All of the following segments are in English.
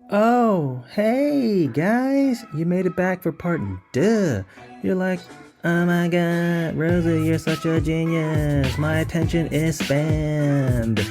Oh, hey guys, you made it back for part duh. You're like, oh my god, Rosie, you're such a genius. My attention is spammed.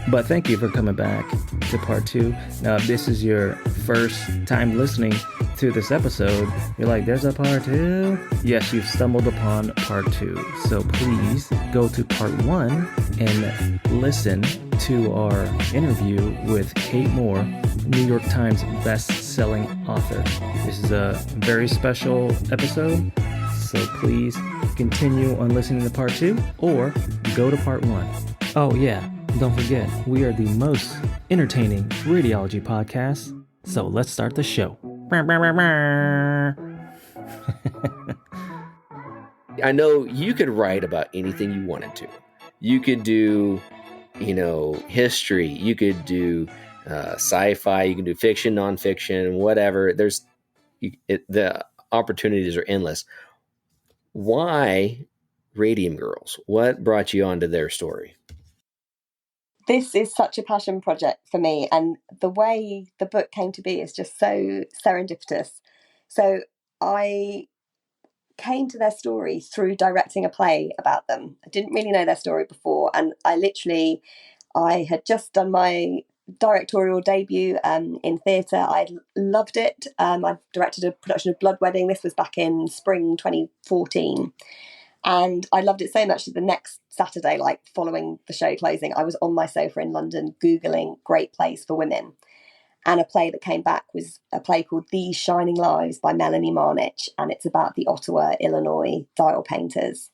But thank you for coming back to part two. Now, if this is your first time listening to this episode, you're like, there's a part two? Yes, you've stumbled upon part two. So please go to part one and listen to our interview with Kate Moore, New York Times best-selling author. This is a very special episode, so please continue on listening to part two or go to part one. Oh yeah, don't forget, we are the most entertaining radiology podcast, so let's start the show. I know you could write about anything you wanted to. You could do, history. You could do sci-fi. You can do fiction, nonfiction, whatever. The opportunities are endless. Why Radium Girls? What brought you onto their story? This is such a passion project for me, and the way the book came to be is just so serendipitous. So I came to their story through directing a play about them. I didn't really know their story before, and I had just done my directorial debut in theatre. I loved it. I directed a production of Blood Wedding. This was back in spring 2014. And I loved it so much that the next Saturday, like following the show closing, I was on my sofa in London Googling great plays for women. And a play that came back was a play called These Shining Lives by Melanie Marnich. And it's about the Ottawa, Illinois dial painters.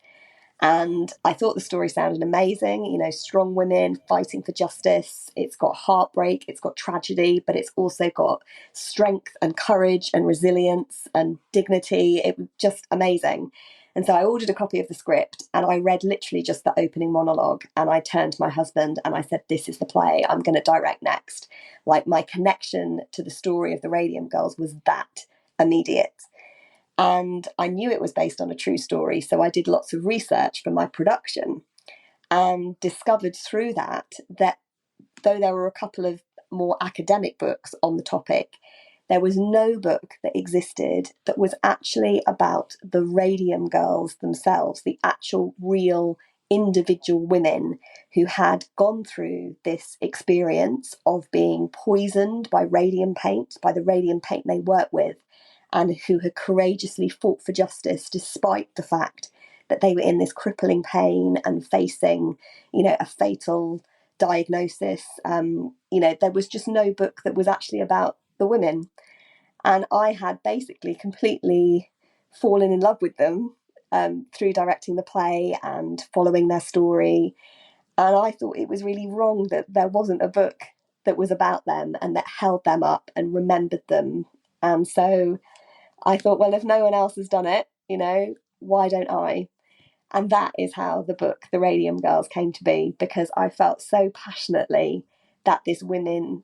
And I thought the story sounded amazing, strong women fighting for justice. It's got heartbreak, it's got tragedy, but it's also got strength and courage and resilience and dignity. It was just amazing. And so I ordered a copy of the script and I read literally just the opening monologue. And I turned to my husband and I said, this is the play I'm going to direct next. Like, my connection to the story of the Radium Girls was that immediate. And I knew it was based on a true story. So I did lots of research for my production and discovered through that though there were a couple of more academic books on the topic, there was no book that existed that was actually about the Radium Girls themselves, the actual real individual women who had gone through this experience of being poisoned by radium paint, by the radium paint they work with, and who had courageously fought for justice despite the fact that they were in this crippling pain and facing, a fatal diagnosis. There was just no book that was actually about the women. And I had basically completely fallen in love with them through directing the play and following their story. And I thought it was really wrong that there wasn't a book that was about them and that held them up and remembered them. And so I thought, well, if no one else has done it, why don't I? And that is how the book, The Radium Girls, came to be, because I felt so passionately that these women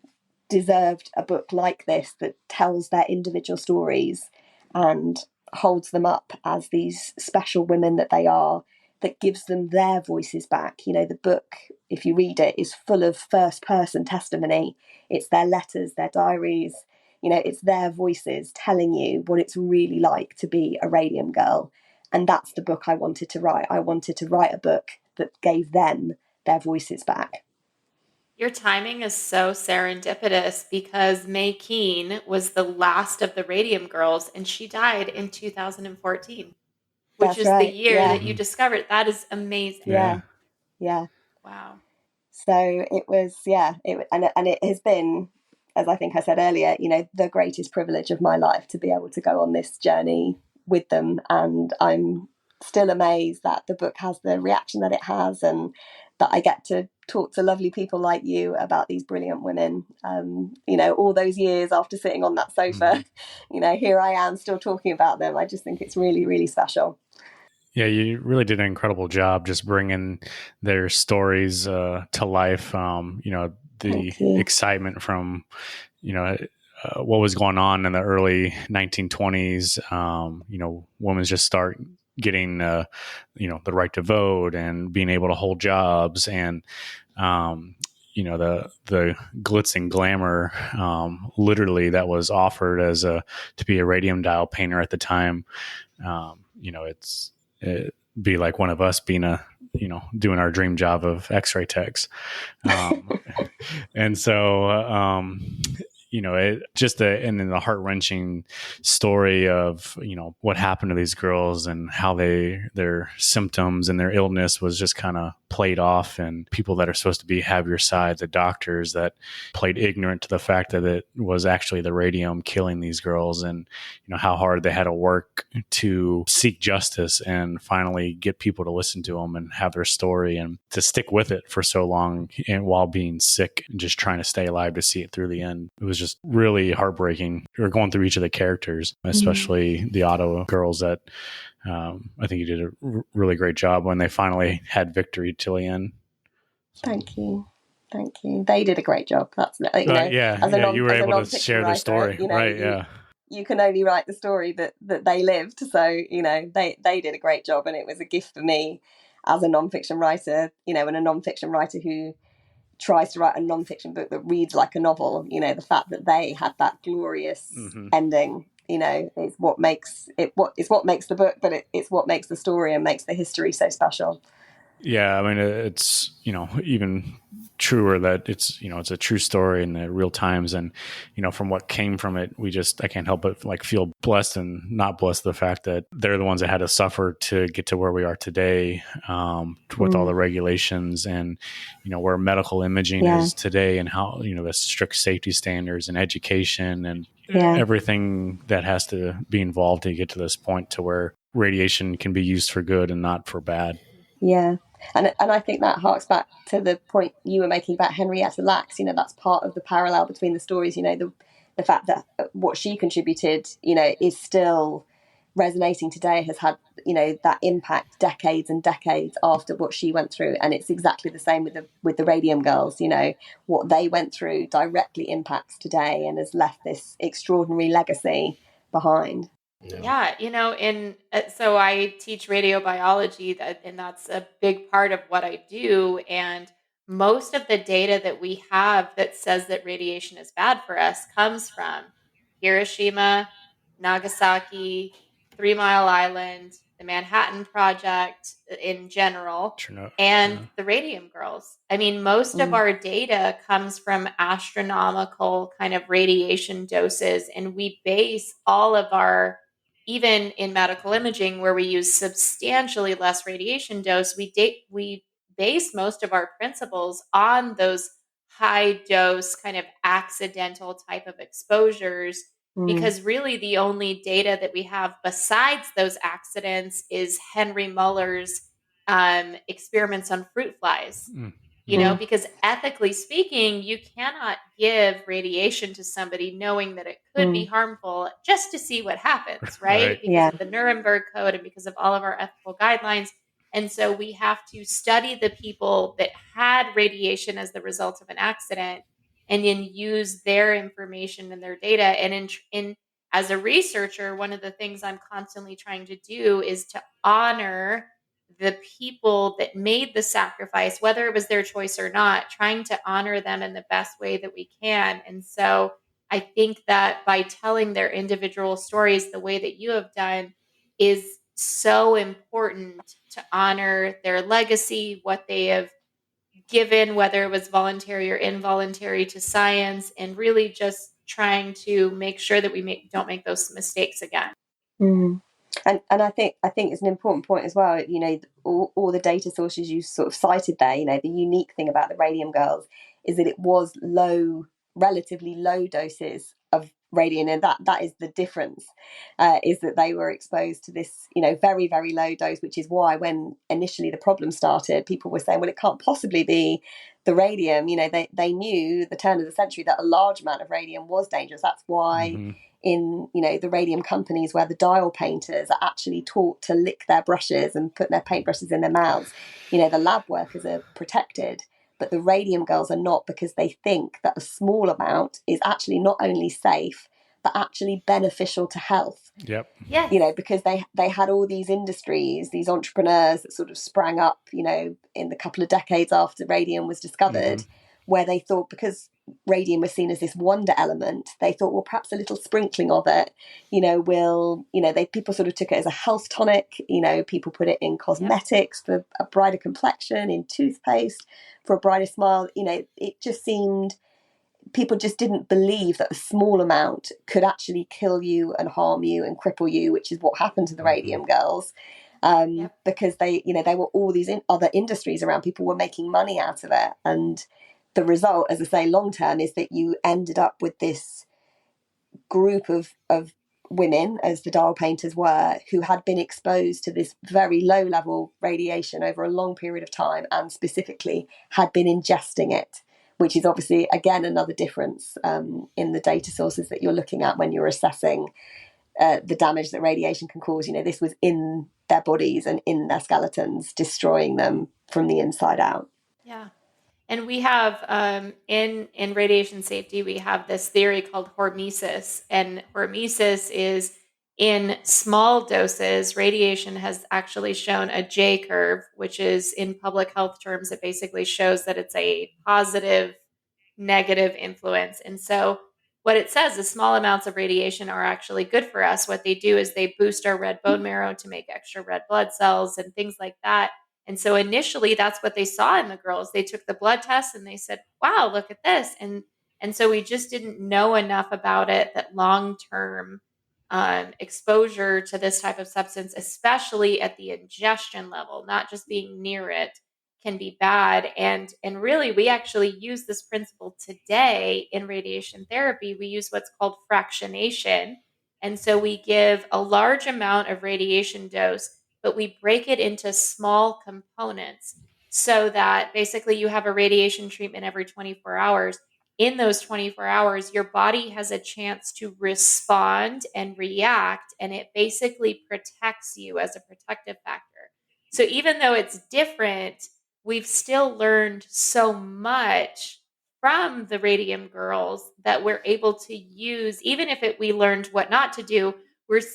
deserved a book like this that tells their individual stories and holds them up as these special women that they are, that gives them their voices back. The book, if you read it, is full of first-person testimony. It's their letters, their diaries, it's their voices telling you what it's really like to be a Radium Girl. And that's the book I wanted to write. I wanted to write a book that gave them their voices back. Your timing is so serendipitous because Mae Keane was the last of the Radium Girls and she died in 2014, which That's is right. the year Yeah. that you discovered. That is amazing. Yeah. Wow. So it was, and it has been, as I think I said earlier, the greatest privilege of my life to be able to go on this journey with them. And I'm still amazed that the book has the reaction that it has, and that I get to talk to lovely people like you about these brilliant women. All those years after sitting on that sofa, here I am still talking about them. I just think it's really, really special. Yeah, you really did an incredible job just bringing their stories to life. The excitement from, what was going on in the early 1920s. Women just start getting, the right to vote and being able to hold jobs. And, you know, the glitz and glamour, literally, that was offered as to be a radium dial painter at the time. You know, it'd be like one of us being doing our dream job of X-ray techs. And so, and then the heart-wrenching story of, what happened to these girls and how their symptoms and their illness was just kind of played off, and people that are supposed to have your side, the doctors, that played ignorant to the fact that it was actually the radium killing these girls, and how hard they had to work to seek justice and finally get people to listen to them and have their story and to stick with it for so long, and while being sick and just trying to stay alive to see it through the end. It was just really heartbreaking. We're going through each of the characters, especially the Otto girls, that I think you did a really great job when they finally had victory till the end. So. Thank you. They did a great job. That's you were able to share the story, right? You can only write the story that they lived. So they did a great job, and it was a gift for me as a nonfiction writer. And a nonfiction writer who tries to write a nonfiction book that reads like a novel. The fact that they had that glorious ending, is what makes the book, but it's what makes the story and makes the history so special. Yeah, I mean, it's even truer that it's a true story in the real times, and from what came from it, I can't help but feel blessed and not blessed the fact that they're the ones that had to suffer to get to where we are today, with all the regulations and where medical imaging is today, and how the strict safety standards and education and everything that has to be involved to get to this point to where radiation can be used for good and not for bad. Yeah. And I think that harks back to the point you were making about Henrietta Lacks. That's part of the parallel between the stories. The fact that what she contributed, is still resonating today, has had, that impact decades and decades after what she went through. And it's exactly the same with the Radium Girls. What they went through directly impacts today and has left this extraordinary legacy behind. Yeah, so I teach radiobiology, and that's a big part of what I do. And most of the data that we have that says that radiation is bad for us comes from Hiroshima, Nagasaki, 3 Mile Island, the Manhattan Project in general, and the Radium Girls. I mean, most of our data comes from astronomical kind of radiation doses, and we base all of our, even in medical imaging where we use substantially less radiation dose, we base most of our principles on those high dose kind of accidental type of exposures, because really the only data that we have besides those accidents is Henry Muller's experiments on fruit flies. Because ethically speaking, you cannot give radiation to somebody knowing that it could be harmful just to see what happens, right? Because of the Nuremberg Code and because of all of our ethical guidelines. And so we have to study the people that had radiation as the result of an accident, and then use their information and their data. And in as a researcher, one of the things I'm constantly trying to do is to honor the people that made the sacrifice, whether it was their choice or not, trying to honor them in the best way that we can. And so I think that by telling their individual stories the way that you have done is so important to honor their legacy, what they have given, whether it was voluntary or involuntary, to science, and really just trying to make sure that we don't make those mistakes again. And I think it's an important point as well. All the data sources you sort of cited there. The unique thing about the Radium Girls is that it was relatively low doses of radium, and that is the difference. Is that they were exposed to this, very, very low dose, which is why when initially the problem started, people were saying, well, it can't possibly be the radium. They knew the turn of the century that a large amount of radium was dangerous. That's why. In the radium companies where the dial painters are actually taught to lick their brushes and put their paintbrushes in their mouths, the lab workers are protected, but the Radium Girls are not, because they think that a small amount is actually not only safe but actually beneficial to health. Yes. Because they had all these industries, these entrepreneurs that sort of sprang up, in the couple of decades after radium was discovered, where they thought, because radium was seen as this wonder element, they thought, well, perhaps a little sprinkling of it, people sort of took it as a health tonic. People put it in cosmetics for a brighter complexion, in toothpaste for a brighter smile. It just seemed, people just didn't believe that a small amount could actually kill you and harm you and cripple you, which is what happened to the radium girls. Because they were all these other industries around. People were making money out of it. And the result, as I say, long term, is that you ended up with this group of women, as the dial painters were, who had been exposed to this very low level radiation over a long period of time, and specifically had been ingesting it, which is obviously, again, another difference in the data sources that you're looking at when you're assessing the damage that radiation can cause. This was in their bodies and in their skeletons, destroying them from the inside out. Yeah. And we have, in radiation safety, we have this theory called hormesis. And hormesis is, in small doses, radiation has actually shown a J curve, which is, in public health terms, it basically shows that it's a positive, negative influence. And so what it says is small amounts of radiation are actually good for us. What they do is they boost our red bone marrow to make extra red blood cells and things like that. And so initially that's what they saw in the girls. They took the blood test and they said, wow, look at this. And so we just didn't know enough about it, that long-term exposure to this type of substance, especially at the ingestion level, not just being near it, can be bad. And really, we actually use this principle today in radiation therapy. We use what's called fractionation. And so we give a large amount of radiation dose, but we break it into small components, so that basically you have a radiation treatment every 24 hours. In those 24 hours, your body has a chance to respond and react, and it basically protects you as a protective factor. So even though it's different, we've still learned so much from the radium girls that we're able to use. Even if we learned what not to do,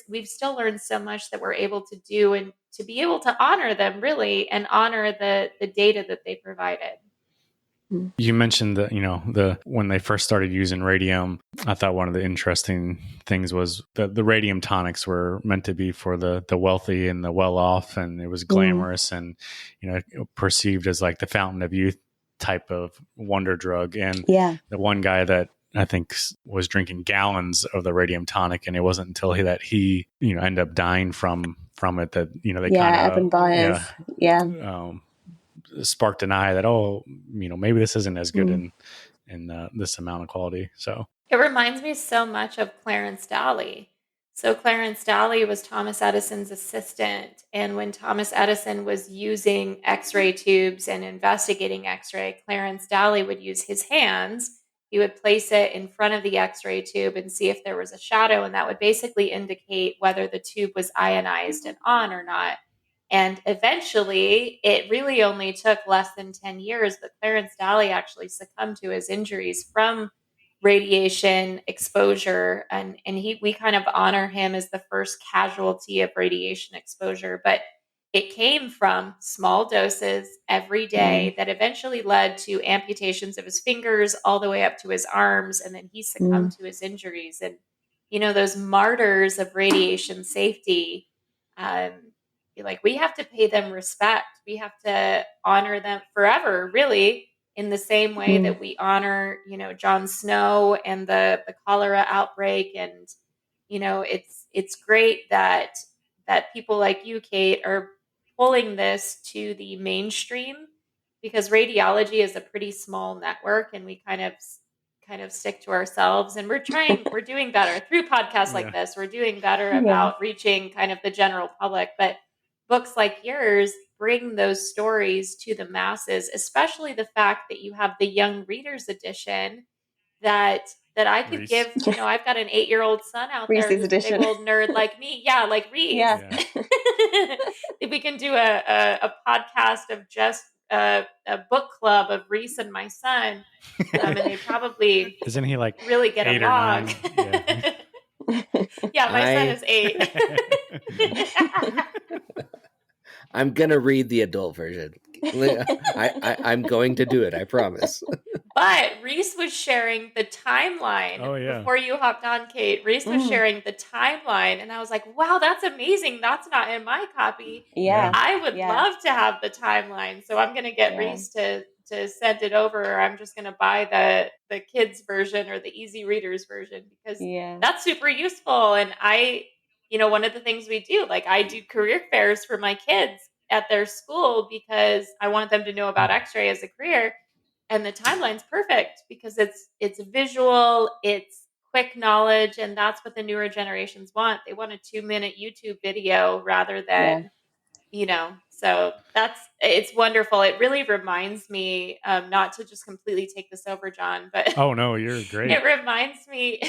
we've still learned so much that we're able to do, and to be able to honor them, really, and honor the data that they provided. You mentioned that, when they first started using radium, I thought one of the interesting things was that the radium tonics were meant to be for the wealthy and the well-off, and it was glamorous and, perceived as like the fountain of youth type of wonder drug. And the one guy that I think was drinking gallons of the radium tonic, and it wasn't until he ended up dying from it that, they kind of, Evan Byers. sparked an eye that, maybe this isn't as good in this amount of quality. So it reminds me so much of Clarence Dally. So Clarence Dally was Thomas Edison's assistant. And when Thomas Edison was using X-ray tubes and investigating X-ray, Clarence Dally would use his hands. He would place it in front of the X-ray tube and see if there was a shadow. And that would basically indicate whether the tube was ionized and on or not. And eventually, it really only took less than 10 years, but Clarence Dally actually succumbed to his injuries from radiation exposure. And we kind of honor him as the first casualty of radiation exposure. But it came from small doses every day that eventually led to amputations of his fingers all the way up to his arms. And then he succumbed to his injuries. And, those martyrs of radiation safety, we have to pay them respect. We have to honor them forever, really, in the same way that we honor, Jon Snow and the cholera outbreak. And, it's great that people like you, Kate, are pulling this to the mainstream, because radiology is a pretty small network, and we kind of stick to ourselves. And we're doing better through podcasts like this. We're doing better about reaching kind of the general public. But books like yours bring those stories to the masses, especially the fact that you have the young readers edition that I could Reese. give. I've got an 8-year-old son out Reese's there who's edition. a big old nerd like me. Yeah, like Reese. Yeah. If we can do a podcast of just a book club of Reese and my son, and they probably isn't he like really get 8 along. or 9? Yeah, my son is 8. I'm gonna read the adult version. I'm going to do it. I promise. But Reese was sharing the timeline before you hopped on, Kate. Reese was sharing the timeline, and I was like, wow, that's amazing. That's not in my copy. Yeah. I would love to have the timeline. So I'm going to get Reese to send it over, or I'm just going to buy the kids version or the easy readers version, because that's super useful. And one of the things we do, like I do career fairs for my kids at their school because I want them to know about X-ray as a career. And the timeline's perfect because it's visual, it's quick knowledge, and that's what the newer generations want. They want a 2-minute YouTube video rather than, so it's wonderful. It really reminds me, not to just completely take this over, John, but oh no, you're great. It reminds me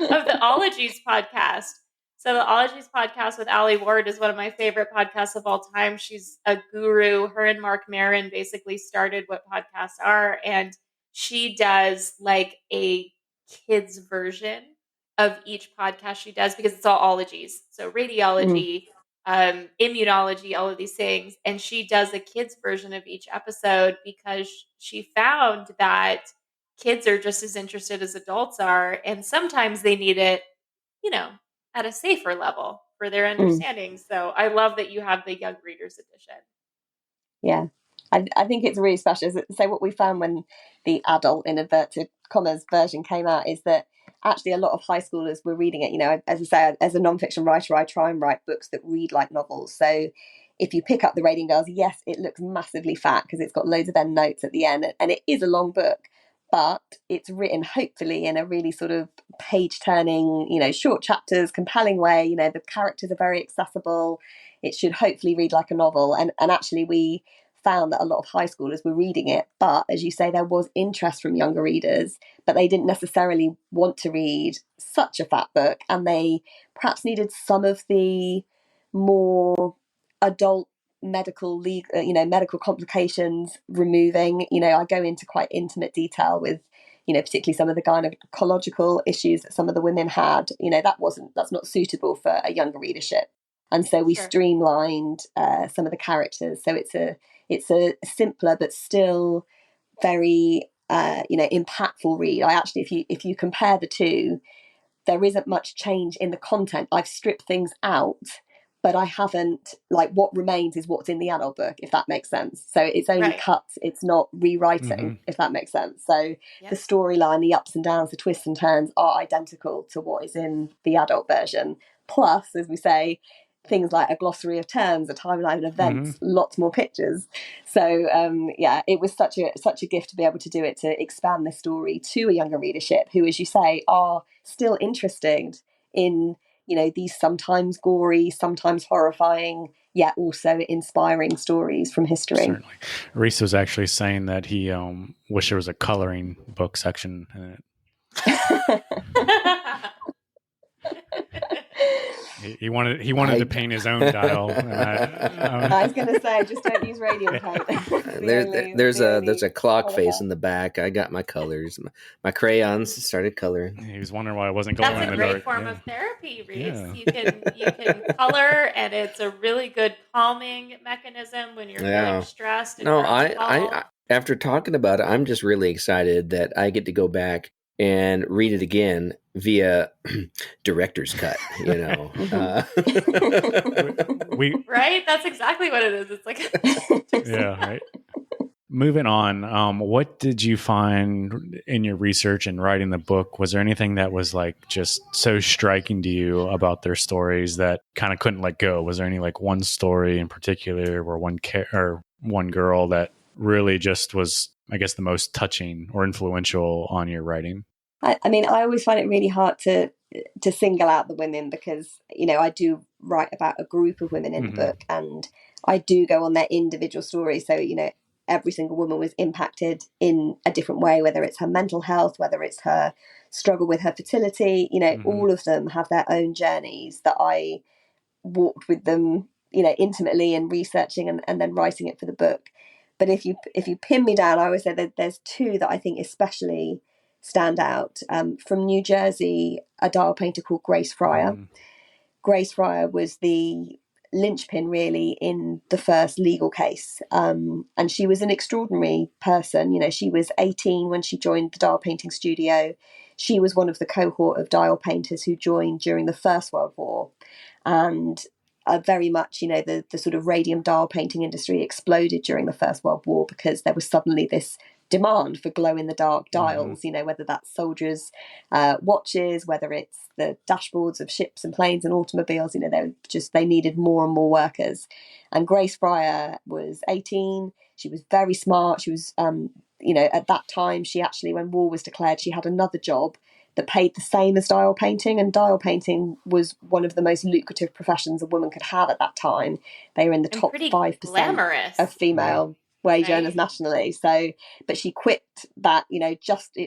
of the Ologies podcast. So the Ologies podcast with Allie Ward is one of my favorite podcasts of all time. She's a guru. Her and Mark Maron basically started what podcasts are. And she does like a kid's version of each podcast she does because it's all ologies. So radiology, immunology, all of these things. And she does a kid's version of each episode because she found that kids are just as interested as adults are. And sometimes they need it, at a safer level for their understanding. So I love that you have the Young Readers edition. Yeah. I think it's really special. So what we found when the adult, in inverted commas, version came out is that actually a lot of high schoolers were reading it. As I say, as a nonfiction writer, I try and write books that read like novels. So if you pick up the Radium Girls, yes, it looks massively fat because it's got loads of end notes at the end, and it is a long book, but it's written hopefully in a really sort of page-turning, short chapters, compelling way. The characters are very accessible. It should hopefully read like a novel. And actually we found that a lot of high schoolers were reading it, but as you say, there was interest from younger readers, but they didn't necessarily want to read such a fat book, and they perhaps needed some of the more adult medical complications removing. I go into quite intimate detail with particularly some of the gynecological issues that some of the women had. That's not suitable for a younger readership, and so we streamlined some of the characters, so it's a simpler but still very impactful read. I actually, if you compare the two, there isn't much change in the content. I've stripped things out, but I haven't, what remains is what's in the adult book, if that makes sense. So it's only cuts, it's not rewriting, if that makes sense. So the storyline, the ups and downs, the twists and turns are identical to what is in the adult version. Plus, as we say, things like a glossary of terms, a timeline of events, lots more pictures. So it was such a gift to be able to do it, to expand the story to a younger readership who, as you say, are still interested in these sometimes gory, sometimes horrifying, yet also inspiring stories from history. Certainly. Reese was actually saying that he wished there was a coloring book section in it. He wanted to paint his own dial. I was going to say, just don't use radium paint. There's a clock face in the back. I got my colors, my crayons started coloring. He was wondering why I wasn't going in the dark. That's a great form of therapy, Reese. Yeah. You can color, and it's a really good calming mechanism when you're feeling stressed. No, I after talking about it, I'm just really excited that I get to go back and read it again via director's cut, right? That's exactly what it is. It's like right. Moving on, what did you find in your research and writing the book? Was there anything that was just so striking to you about their stories that kind of couldn't let go? Was there any one story in particular or one girl that really just was, I guess, the most touching or influential on your writing? I always find it really hard to single out the women because, I do write about a group of women in the book, and I do go on their individual stories. So, every single woman was impacted in a different way, whether it's her mental health, whether it's her struggle with her fertility, all of them have their own journeys that I walked with them, intimately in researching and then writing it for the book. But if you pin me down, I always say that there's two that I think especially stand out. From New Jersey, a dial painter called Grace Fryer. Grace Fryer was the linchpin really in the first legal case. And she was an extraordinary person. You know, she was 18 when she joined the dial painting studio. She was one of the cohort of dial painters who joined during the First World War. And very much, you know, the sort of radium dial painting industry exploded during the First World War because there was suddenly this demand for glow-in-the-dark dials, you know, whether that's soldiers' watches, whether it's the dashboards of ships and planes and automobiles, you know, they needed more and more workers. And Grace Fryer was 18. She was very smart. She was, you know, at that time, she actually, when war was declared, she had another job that paid the same as dial painting. And dial painting was one of the most lucrative professions a woman could have at that time. They were in the top 5% glamorous of female wage earners nationally. So, but she quit that, you know, just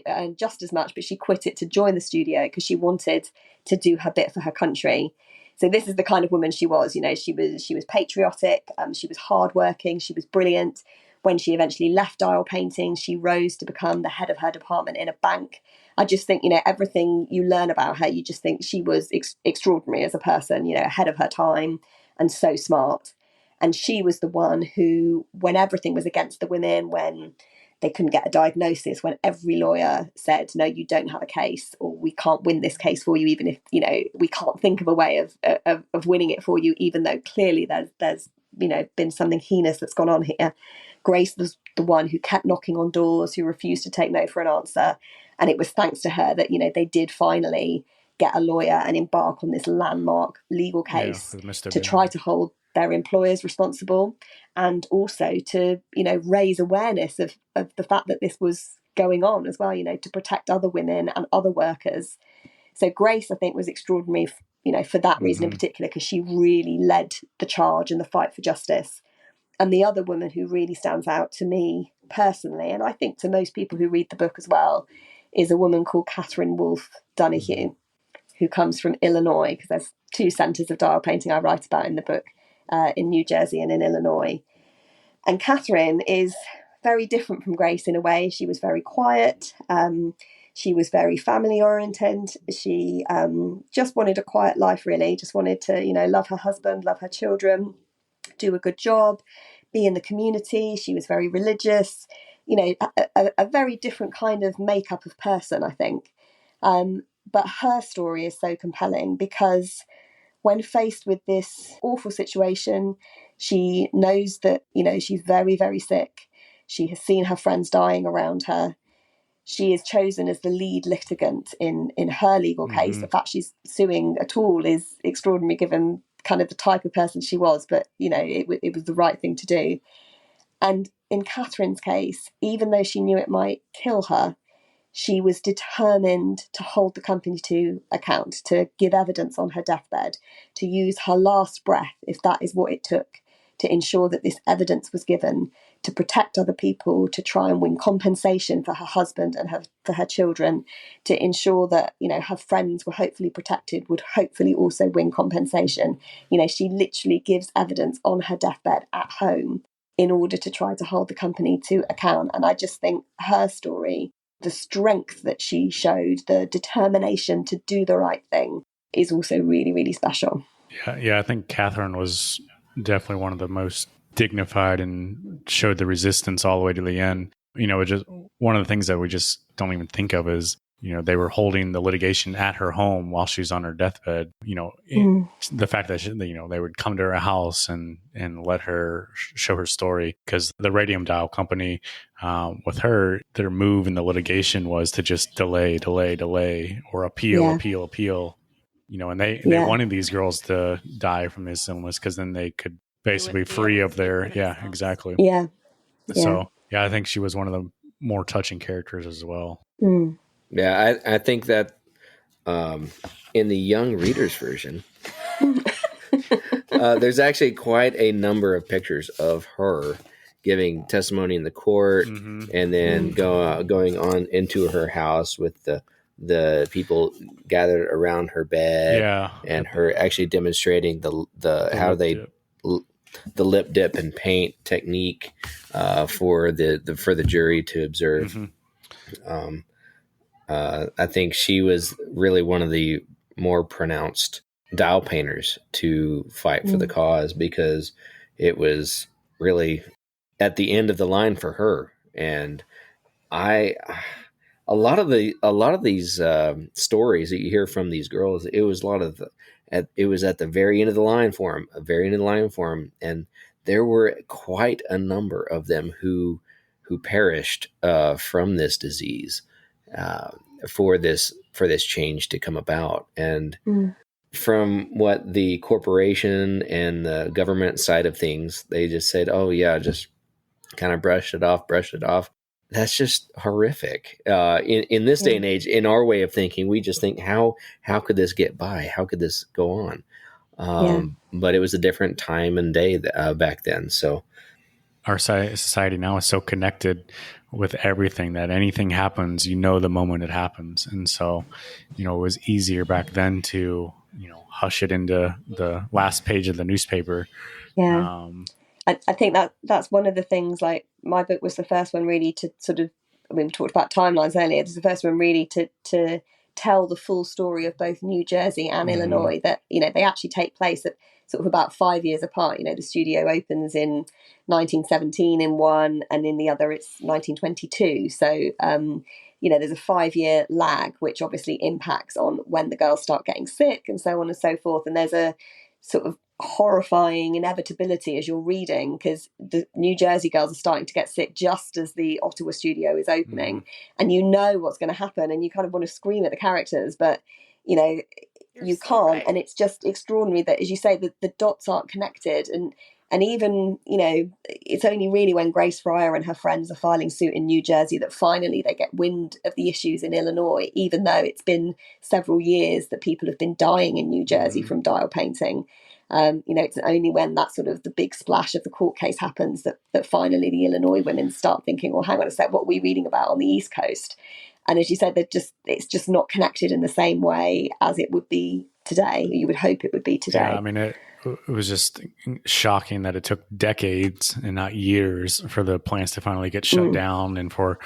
as much, but she quit it to join the studio because she wanted to do her bit for her country. So this is the kind of woman she was. You know, she was patriotic. She was hardworking. She was brilliant. When she eventually left dial painting, she rose to become the head of her department in a bank. I just think, you know, everything you learn about her, you just think she was extraordinary as a person, you know, ahead of her time and so smart. And she was the one who, when everything was against the women, when they couldn't get a diagnosis, when every lawyer said, no, you don't have a case, or we can't win this case for you, even if, you know, we can't think of a way of winning it for you, even though clearly there's you know, been something heinous that's gone on here. Grace was the one who kept knocking on doors, who refused to take no for an answer. And it was thanks to her that, you know, they did finally get a lawyer and embark on this landmark legal case to try to hold their employers responsible, and also to, you know, raise awareness of the fact that this was going on as well, you know, to protect other women and other workers. So Grace, I think, was extraordinary, you know, for that reason in particular, because she really led the charge in the fight for justice. And the other woman who really stands out to me personally, and I think to most people who read the book as well, is a woman called Catherine Wolfe Donahue, who comes from Illinois, because there's 2 centres of dial painting I write about in the book, in New Jersey and in Illinois. And Catherine is very different from Grace in a way. She was very quiet. She was very family oriented. She just wanted a quiet life, really. Just wanted to, you know, love her husband, love her children, do a good job, be in the community. She was very religious, you know, a very different kind of makeup of person, I think. But her story is so compelling because when faced with this awful situation, she knows that, you know, she's very, very sick. She has seen her friends dying around her. She is chosen as the lead litigant in her legal case. The fact she's suing at all is extraordinary given kind of the type of person she was, but, you know, it was the right thing to do. And in Catherine's case, even though she knew it might kill her, she was determined to hold the company to account, to give evidence on her deathbed, to use her last breath, if that is what it took, to ensure that this evidence was given, to protect other people, to try and win compensation for her husband and for her children, to ensure that, you know, her friends were hopefully protected, would hopefully also win compensation. You know, she literally gives evidence on her deathbed at home in order to try to hold the company to account. And I just think her story, the strength that she showed, the determination to do the right thing, is also really, really special. Yeah, I think Catherine was definitely one of the most dignified and showed the resistance all the way to the end. You know, just one of the things that we just don't even think of is, you know, they were holding the litigation at her home while she's on her deathbed. You know, the fact that, you know, they would come to her house and let her show her story, because the Radium Dial company, with her, their move in the litigation was to just delay, or appeal. You know, and they wanted these girls to die from this illness because then they could basically free of their, exactly. Yeah. So, I think she was one of the more touching characters as well. Yeah, I think that in the young readers version, there's actually quite a number of pictures of her giving testimony in the court, and then going on into her house with the people gathered around her bed, and her actually demonstrating the how they the lip dip and paint technique for the jury to observe. I think she was really one of the more pronounced dial painters to fight for the cause, because it was really at the end of the line for her. And I, a lot of these stories that you hear from these girls, it was a lot of it was at the very end of the line for them, and there were quite a number of them who perished from this disease, for this change to come about. And from what the corporation and the government side of things, they just said, "Oh yeah, just kind of brush it off." That's just horrific. In this day and age, in our way of thinking, we just think, how could this get by? How could this go on? But it was a different time and day back then. So our society now is so connected with everything that anything happens, the moment it happens. And so, it was easier back then to, hush it into the last page of the newspaper. Yeah. I think that's one of the things, like my book was the first one really to sort of, we talked about timelines earlier, it's the first one really to tell the full story of both New Jersey and Illinois, that, they actually take place at sort of about 5 years apart. The studio opens in 1917 in one, and in the other it's 1922. So, there's a 5-year lag, which obviously impacts on when the girls start getting sick and so on and so forth. And there's a sort of horrifying inevitability as you're reading, because the New Jersey girls are starting to get sick just as the Ottawa studio is opening, and what's going to happen, and you kind of want to scream at the characters, but you can't. Right. And it's just extraordinary that, as you say, that the dots aren't connected, and even it's only really when Grace Fryer and her friends are filing suit in New Jersey that finally they get wind of the issues in Illinois, even though it's been several years that people have been dying in New Jersey from dial painting. It's only when that sort of the big splash of the court case happens that finally the Illinois women start thinking, well, hang on a sec, what are we reading about on the East Coast? And as you said, it's just not connected in the same way as it would be today. You would hope it would be today. Yeah, I mean, it was just shocking that it took decades and not years for the plants to finally get shut down, and for,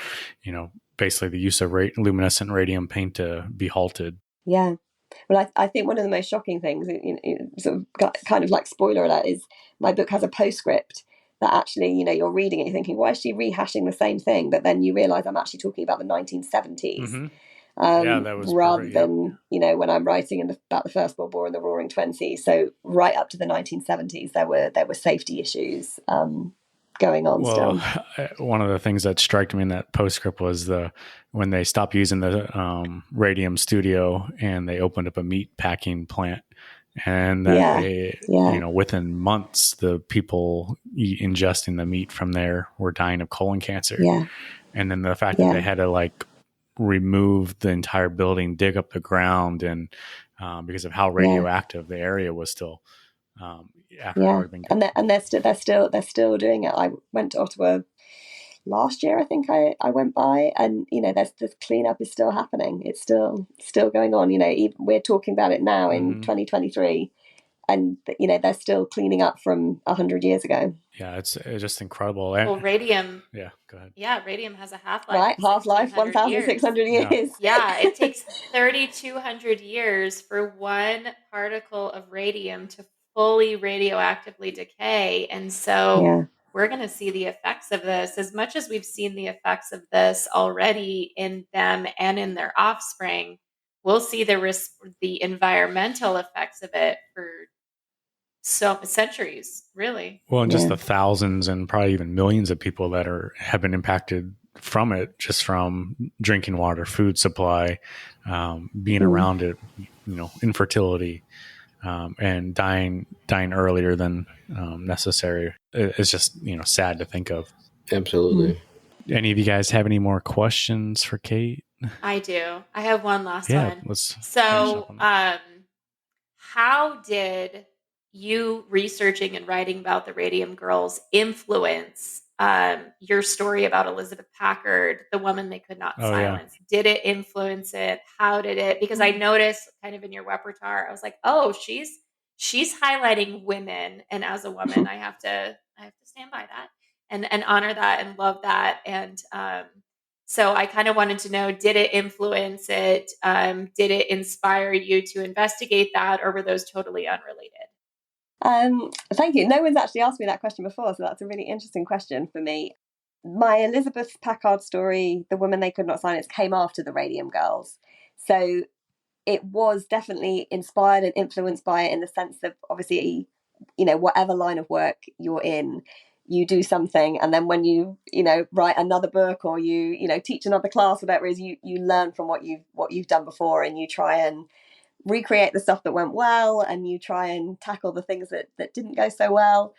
basically the use of luminescent radium paint to be halted. Yeah. Well, I think one of the most shocking things, sort of kind of like spoiler alert, is my book has a postscript that actually, you're reading it, you're thinking, why is she rehashing the same thing? But then you realize I'm actually talking about the 1970s. That was rather perfect, than, when I'm writing about the First World War and the Roaring Twenties. So right up to the 1970s, there were safety issues going on still. One of the things that struck me in that postscript was when they stopped using the radium studio and they opened up a meat packing plant, and that within months the people ingesting the meat from there were dying of colon cancer. And then the fact that they had to remove the entire building, dig up the ground, and because of how radioactive the area was still. And they're still doing it. I went to Ottawa last year, I think I went by, and there's this cleanup is still happening. It's still going on. We're talking about it now in 2023, and they're still cleaning up from 100 years ago. Yeah, it's just incredible. Well, radium. Yeah, go ahead. Yeah, radium has a half-life. Right, half-life 1,600 years. Yeah, it takes 3,200 years for one particle of radium to fully radioactively decay, and so we're going to see the effects of this as much as we've seen the effects of this already in them and in their offspring. We'll see the environmental effects of it for centuries, really. Well, and just the thousands and probably even millions of people that have been impacted from it, just from drinking water, food supply, being around it, infertility, and dying earlier than necessary. It's just sad to think of. Absolutely. Any of you guys have any more questions for Kate? I do. I have one last one. So, how did you researching and writing about the Radium Girls influence your story about Elizabeth Packard, the woman they could not silence? Yeah. Did it influence it? How did it? Because I noticed kind of in your repertoire, I was like, oh, she's highlighting women, and as a woman, I have to stand by that and honor that and love that. And So I kind of wanted to know, did it influence it? Did it inspire you to investigate that, or were those totally unrelated? Thank you. No one's actually asked me that question before, so that's a really interesting question for me. My Elizabeth Packard story, The Woman They Could Not Silence, came after the Radium Girls. So it was definitely inspired and influenced by it, in the sense of, obviously, whatever line of work you're in, you do something, and then when you write another book, or you teach another class, whatever it is, you learn from what you've done before, and you try and recreate the stuff that went well, and you try and tackle the things that didn't go so well.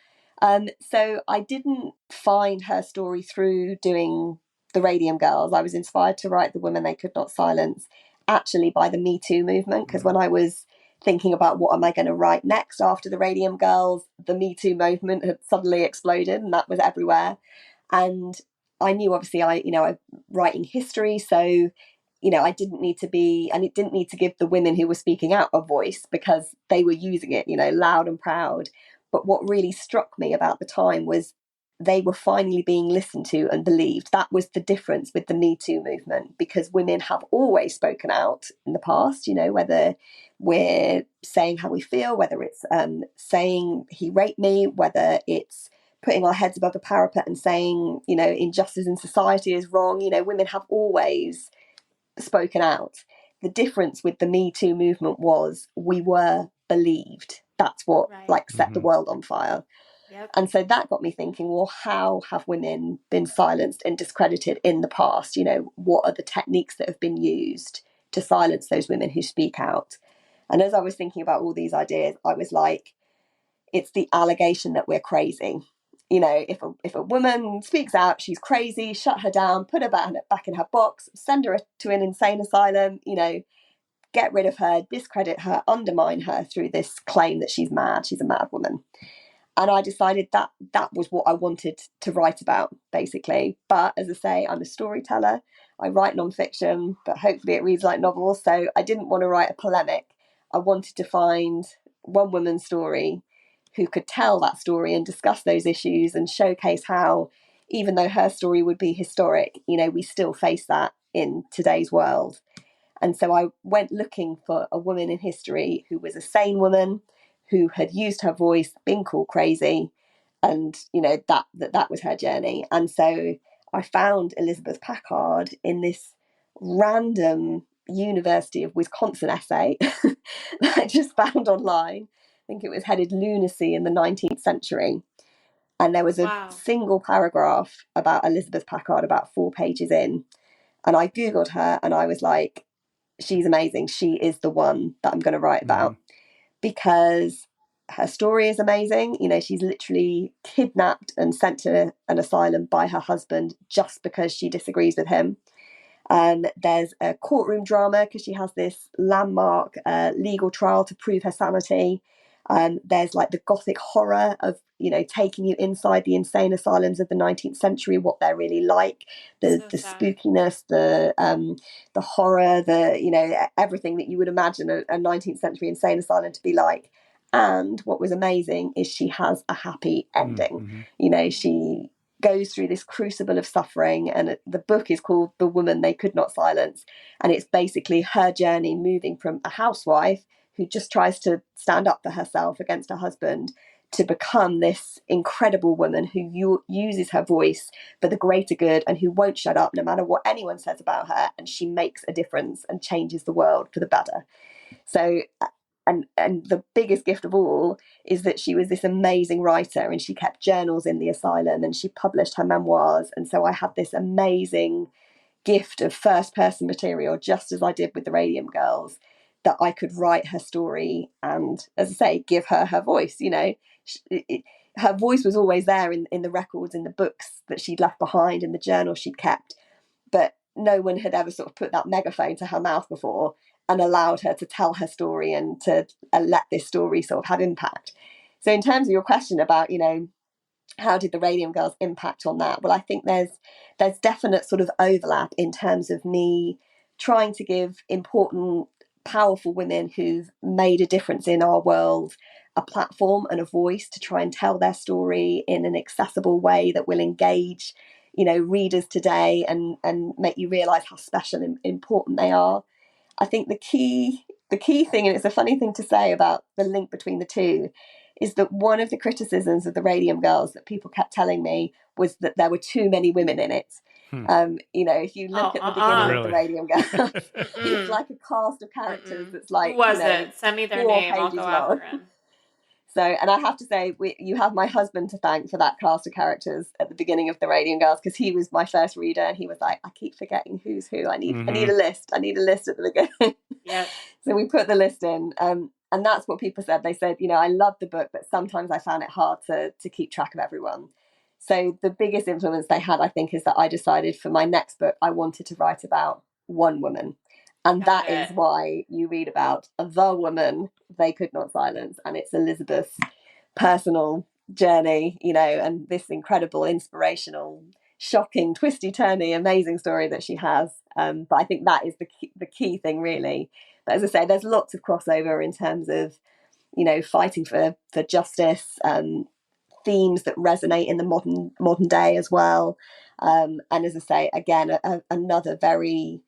So I didn't find her story through doing the Radium Girls. I was inspired to write The Women They Could Not Silence actually by the Me Too movement, because when I was thinking about what am I going to write next after the Radium Girls, the Me Too movement had suddenly exploded, and that was everywhere. And I knew, obviously, I'm writing history, so I didn't need to be, and it didn't need to give the women who were speaking out a voice, because they were using it, loud and proud. But what really struck me about the time was they were finally being listened to and believed. That was the difference with the Me Too movement, because women have always spoken out in the past, whether we're saying how we feel, whether it's saying he raped me, whether it's putting our heads above the parapet and saying, injustice in society is wrong. Women have always spoken out. The difference with the Me Too movement was we were believed. That's what set the world on fire. Yep. And so that got me thinking, well, how have women been silenced and discredited in the past? What are the techniques that have been used to silence those women who speak out? And as I was thinking about all these ideas, I was like, it's the allegation that we're crazy. If a woman speaks out, she's crazy, shut her down, put her back in her box, send her to an insane asylum, get rid of her, discredit her, undermine her through this claim that she's mad, she's a mad woman. And I decided that was what I wanted to write about, basically. But as I say, I'm a storyteller. I write nonfiction, but hopefully it reads like novels. So I didn't want to write a polemic. I wanted to find one woman's story who could tell that story and discuss those issues and showcase how, even though her story would be historic, we still face that in today's world. And so I went looking for a woman in history who was a sane woman, who had used her voice, been called crazy, and that was her journey. And so I found Elizabeth Packard in this random University of Wisconsin essay that I just found online. I think it was headed Lunacy in the 19th Century. And there was a single paragraph about Elizabeth Packard, about 4 pages in. And I Googled her and I was like, she's amazing. She is the one that I'm going to write about. Because her story is amazing. She's literally kidnapped and sent to an asylum by her husband just because she disagrees with him. There's a courtroom drama because she has this landmark legal trial to prove her sanity. There's like the gothic horror of taking you inside the insane asylums of the 19th century, what they're really like, the spookiness, the horror, everything that you would imagine a 19th century insane asylum to be like. And what was amazing is she has a happy ending. She goes through this crucible of suffering, and the book is called The Woman They Could Not Silence, and it's basically her journey moving from a housewife who just tries to stand up for herself against her husband to become this incredible woman who uses her voice for the greater good and who won't shut up no matter what anyone says about her, and she makes a difference and changes the world for the better. So and the biggest gift of all is that she was this amazing writer, and she kept journals in the asylum and she published her memoirs. And so I had this amazing gift of first person material, just as I did with the Radium Girls, that I could write her story and, as I say, give her her voice. Her voice was always there in the records, in the books that she'd left behind, in the journals she'd kept, but no one had ever sort of put that megaphone to her mouth before and allowed her to tell her story and to let this story sort of have impact. So in terms of your question about, how did the Radium Girls impact on that? Well, I think there's definite sort of overlap in terms of me trying to give important, powerful women who've made a difference in our world a platform and a voice to try and tell their story in an accessible way that will engage, readers today and make you realize how special and important they are. I think the key thing, and it's a funny thing to say about the link between the two, is that one of the criticisms of the Radium Girls that people kept telling me was that there were too many women in it. If you look at the beginning of the Radium Girls, it's like a cast of characters that's like, who was it? Send me their name. I'll go after him. So, and I have to say, you have my husband to thank for that cast of characters at the beginning of the Radium Girls, because he was my first reader, and he was like, I keep forgetting who's who. I need a list. I need a list at the beginning. Yeah. So we put the list in, and that's what people said. They said, I loved the book, but sometimes I found it hard to keep track of everyone. So the biggest influence they had, I think, is that I decided for my next book, I wanted to write about one woman. And that is why you read about the woman they could not silence. And it's Elizabeth's personal journey, and this incredible, inspirational, shocking, twisty-turny, amazing story that she has. But I think that is the key thing, really. But as I say, there's lots of crossover in terms of, fighting for justice, themes that resonate in the modern day as well. And as I say, again, another very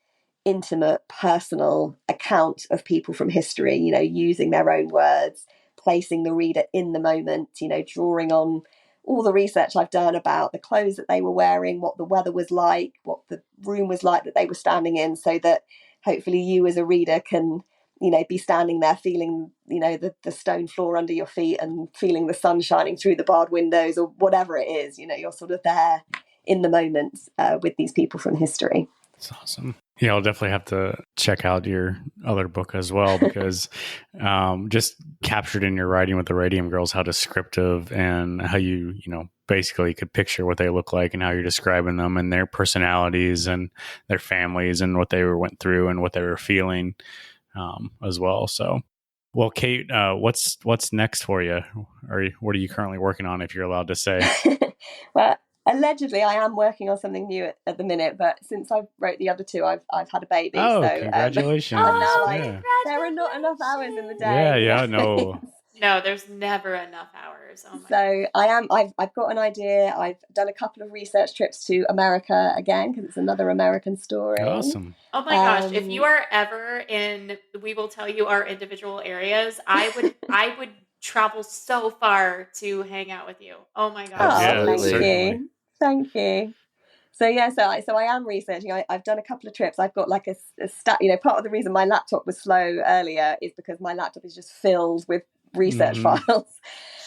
intimate, personal account of people from history, using their own words, placing the reader in the moment, drawing on all the research I've done about the clothes that they were wearing, what the weather was like, what the room was like that they were standing in, so that hopefully you as a reader can, be standing there feeling, the stone floor under your feet and feeling the sun shining through the barred windows, or whatever it is, you're sort of there in the moment with these people from history. That's awesome. Yeah, I'll definitely have to check out your other book as well, because just captured in your writing with the Radium Girls, how descriptive and how you basically could picture what they look like and how you're describing them and their personalities and their families and what they went through and what they were feeling as well. So, well, Kate, what's next for you? Or what are you currently working on, if you're allowed to say? Well, allegedly, I am working on something new at the minute, but since I wrote the other two, I've had a baby. Oh, so, congratulations! I'm now there are not enough hours in the day. Yeah, no. No, there's never enough hours. Oh my so God. I've got an idea. I've done a couple of research trips to America again, because it's another American story. Awesome. Oh my gosh! If you are ever in, we will tell you our individual areas. I would travel so far to hang out with you. Oh my gosh! Oh, thank you. So I am researching. I've done a couple of trips. I've got like a stat. Part of the reason my laptop was slow earlier is because my laptop is just filled with research files.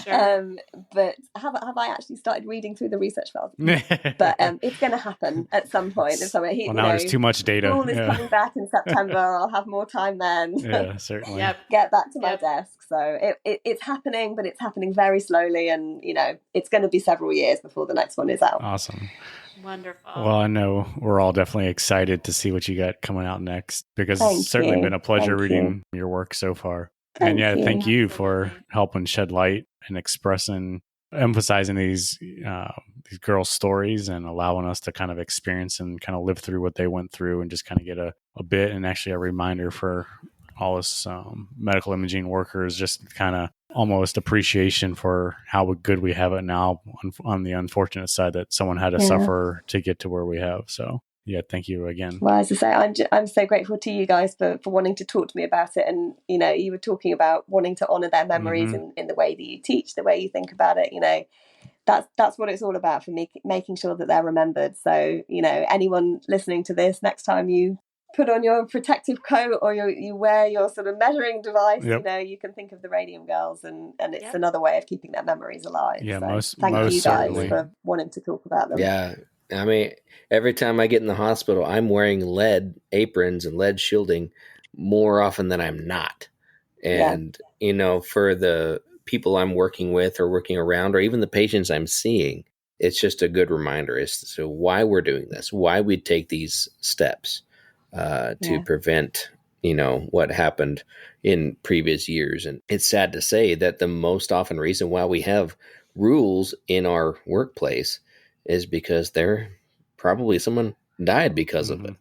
Sure. But have I actually started reading through the research files? But it's going to happen at some point. Well, now there's too much data. School is coming back in September. I'll have more time then. Yeah, certainly. Get back to my desk. So it's happening, but it's happening very slowly, and it's going to be several years before the next one is out. Awesome. Wonderful. Well, I know we're all definitely excited to see what you got coming out next, because it's certainly been a pleasure reading your work so far. Thank you for helping shed light and emphasizing these girls' stories and allowing us to kind of experience and kind of live through what they went through, and just kind of get a bit, and actually a reminder for all us medical imaging workers, just kind of almost appreciation for how good we have it now, on the unfortunate side that someone had to suffer to get to where we have. So thank you again. Well, as I say, I'm so grateful to you guys for wanting to talk to me about it. And you were talking about wanting to honor their memories in the way that you teach, the way you think about it. That's what it's all about for me, making sure that they're remembered. So anyone listening to this, next time you put on your protective coat or you wear your sort of measuring device, you can think of the Radium Girls, and it's another way of keeping their memories alive. Yeah, so thank you guys certainly for wanting to talk about them. Yeah. I mean, every time I get in the hospital, I'm wearing lead aprons and lead shielding more often than I'm not. And, for the people I'm working with or working around, or even the patients I'm seeing, it's just a good reminder as to why we're doing this, why we take these steps to prevent, what happened in previous years. And it's sad to say that the most often reason why we have rules in our workplace is because probably someone died because of it.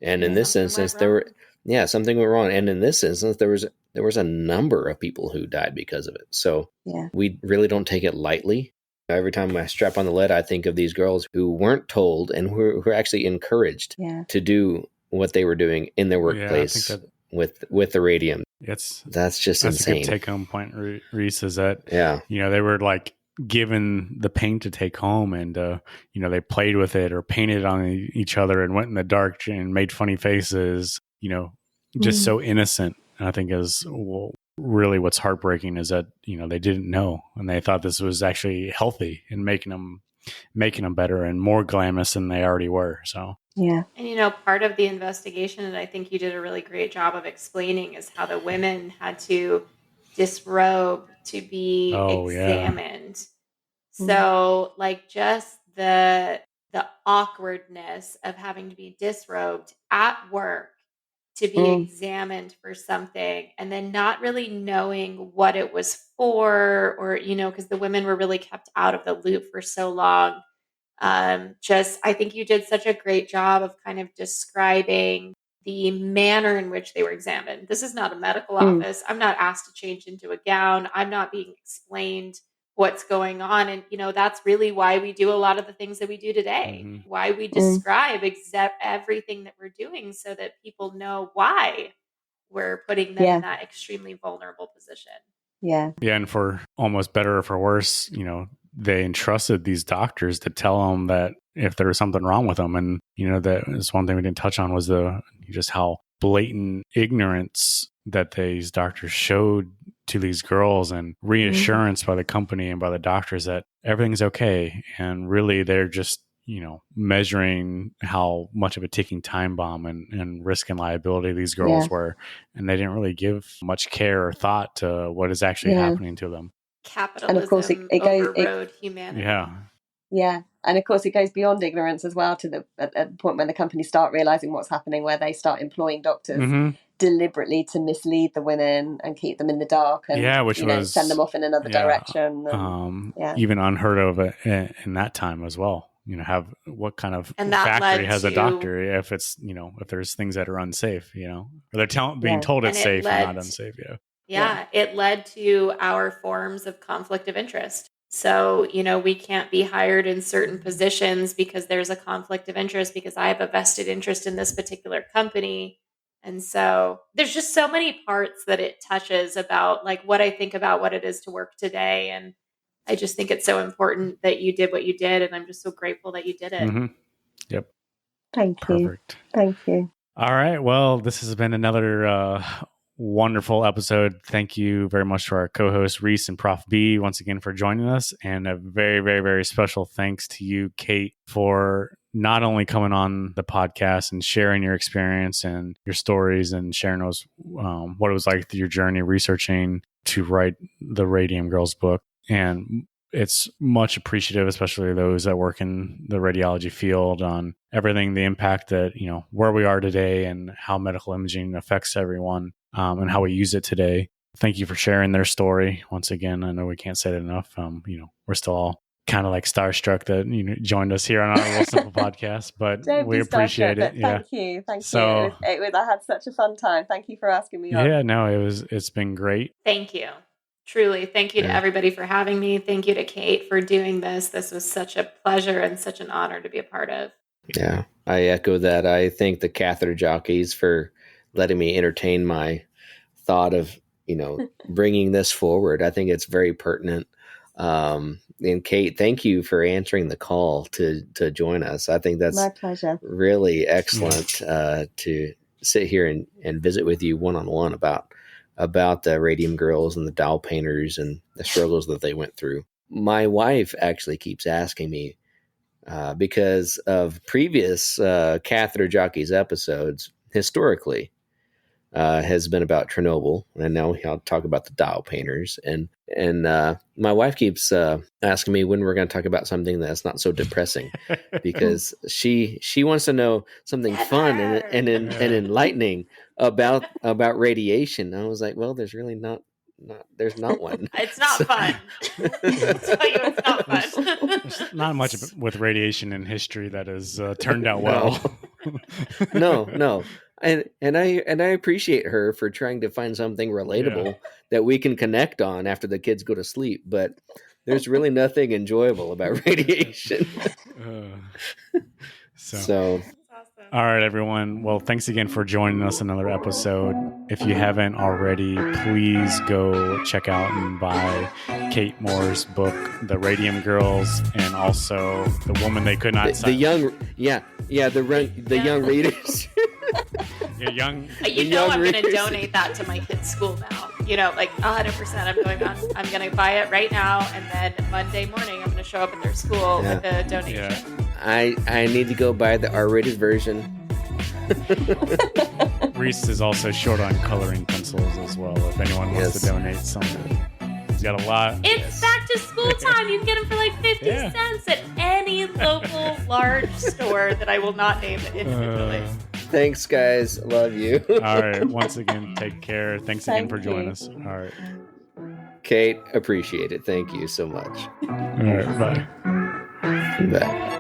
And in this instance, something went wrong. And in this instance, there was a number of people who died because of it. So we really don't take it lightly. Every time I strap on the lid, I think of these girls who weren't told and who were actually encouraged to do what they were doing in their workplace with the radium. That's just insane. A good take-home point, Reese, is that yeah, they were like given the paint to take home, and they played with it or painted on each other and went in the dark and made funny faces. Just so innocent. And I think is really what's heartbreaking is that they didn't know, and they thought this was actually healthy and making them better and more glamorous than they already were. So yeah. And part of the investigation, and I think you did a really great job of explaining, is how the women had to disrobe to be examined. So like just the awkwardness of having to be disrobed at work to be examined for something, and then not really knowing what it was for, or because the women were really kept out of the loop for so long. I think you did such a great job of kind of describing the manner in which they were examined. This is not a medical office. I'm not asked to change into a gown. I'm not being explained what's going on. And, that's really why we do a lot of the things that we do today, why we describe everything that we're doing, so that people know why we're putting them in that extremely vulnerable position. Yeah. Yeah. And for almost better or for worse, they entrusted these doctors to tell them that if there was something wrong with them. And, that is one thing we didn't touch on, was just how blatant ignorance that these doctors showed to these girls, and reassurance by the company and by the doctors that everything's okay. And really they're just, measuring how much of a ticking time bomb and risk and liability these girls were. And they didn't really give much care or thought to what is actually happening to them. Capitalism, and of course it overrode humanity. Yeah. And of course it goes beyond ignorance as well, to at the point when the companies start realizing what's happening, where they start employing doctors deliberately to mislead the women and keep them in the dark, and which was send them off in another direction. And, even unheard of in that time as well. Have what kind of factory has a doctor if it's if there's things that are unsafe, or they're being told it's safe and not unsafe. It led to our forms of conflict of interest. So, we can't be hired in certain positions because there's a conflict of interest, because I have a vested interest in this particular company. And so there's just so many parts that it touches about, like, what I think about what it is to work today. And I just think it's so important that you did what you did. And I'm just so grateful that you did it. Yep. Thank you. Perfect. Thank you. All right. Well, this has been another wonderful episode. Thank you very much to our co-hosts Reese and Prof B once again for joining us, and a very, very, very special thanks to you, Kate, for not only coming on the podcast and sharing your experience and your stories and sharing those what it was like through your journey researching to write the Radium Girls book. And it's much appreciative, especially those that work in the radiology field, on everything, the impact that, where we are today and how medical imaging affects everyone, and how we use it today. Thank you for sharing their story. Once again, I know we can't say it enough. We're still all kind of like starstruck that joined us here on our Little Simple podcast, but we appreciate it. Thank you. It was I had such a fun time. Thank you for asking me on. Yeah, no, it's been great. Thank you. Truly, thank you to everybody for having me. Thank you to Kate for doing this. This was such a pleasure and such an honor to be a part of. Yeah, I echo that. I thank the catheter jockeys for letting me entertain my thought of, bringing this forward. I think it's very pertinent. And Kate, thank you for answering the call to join us. I think that's my pleasure. Really excellent to sit here and visit with you one-on-one about the Radium Girls and the doll painters and the struggles that they went through. My wife actually keeps asking me, because of previous Catheter Jockeys episodes, historically, has been about Chernobyl, and now I'll talk about the doll painters. And my wife keeps asking me when we're going to talk about something that's not so depressing, because she wants to know something fun and enlightening about radiation. I was like, well, there's really not there's not one. It's not fun. I'll tell you, it's not fun. There's not much with radiation in history that has turned out well. No. And I appreciate her for trying to find something relatable that we can connect on after the kids go to sleep. But there's really nothing enjoyable about radiation. So Awesome. All right, everyone. Well, thanks again for joining us in another episode. If you haven't already, please go check out and buy Kate Moore's book, The Radium Girls, and also The Woman They Could Not the young, the young readers. young. I'm going to donate that to my kids' school now. Like 100%. I'm going to buy it right now, and then Monday morning I'm going to show up at their school with a donation. Yeah. I need to go buy the R-rated version. Reese is also short on coloring pencils as well. If anyone wants to donate some, he's got a lot. It's back to school time. You can get them for like 50 cents at any local large store that I will not name individually. Thanks, guys. Love you. All right. Once again, take care. Thanks again for joining us. All right. Kate, appreciate it. Thank you so much. All right. Bye. Bye.